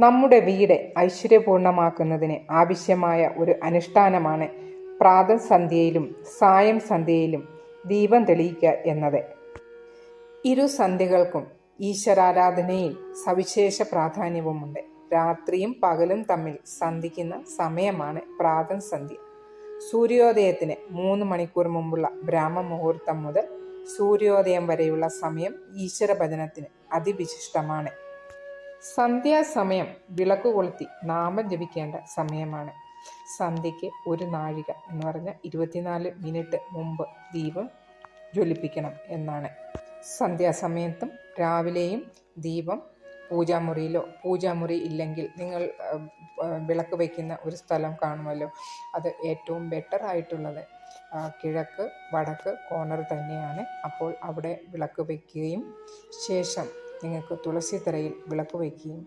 നമ്മുടെ വീട് ഐശ്വര്യപൂർണമാക്കുന്നതിന് ആവശ്യമായ ഒരു അനുഷ്ഠാനമാണ് പ്രാതഃസന്ധ്യയിലും സായം സന്ധ്യയിലും ദീപം തെളിയിക്കുക എന്നത്. ഇരു സന്ധ്യകൾക്കും ഈശ്വരാരാധനയിൽ സവിശേഷ പ്രാധാന്യവുമുണ്ട്. രാത്രിയും പകലും തമ്മിൽ സന്ധിക്കുന്ന സമയമാണ് പ്രാതഃസന്ധ്യ. സൂര്യോദയത്തിന് 3 മണിക്കൂർ മുമ്പുള്ള ബ്രാഹ്മമുഹൂർത്തം മുതൽ സൂര്യോദയം വരെയുള്ള സമയം ഈശ്വരഭജനത്തിന് അതിവിശിഷ്ടമാണ്. സന്ധ്യാസമയം വിളക്ക് കൊളുത്തി നാമം ജപിക്കേണ്ട സമയമാണ്. സന്ധ്യയ്ക്ക് 1 നാഴിക എന്ന് പറഞ്ഞാൽ 24 മിനിറ്റ് മുമ്പ് ദീപം ജ്വലിപ്പിക്കണം എന്നാണ്. സന്ധ്യാസമയത്തും രാവിലെയും ദീപം പൂജാമുറിയിലോ, പൂജാമുറി ഇല്ലെങ്കിൽ നിങ്ങൾ വിളക്ക് വയ്ക്കുന്ന ഒരു സ്ഥലം കാണുമല്ലോ, അത് ഏറ്റവും ബെറ്റർ ആയിട്ടുള്ളത് കിഴക്ക് വടക്ക് കോർണർ തന്നെയാണ്. അപ്പോൾ അവിടെ വിളക്ക് വയ്ക്കുകയും ശേഷം നിങ്ങൾക്ക് തുളസിത്തറയിൽ വിളക്ക് വയ്ക്കുകയും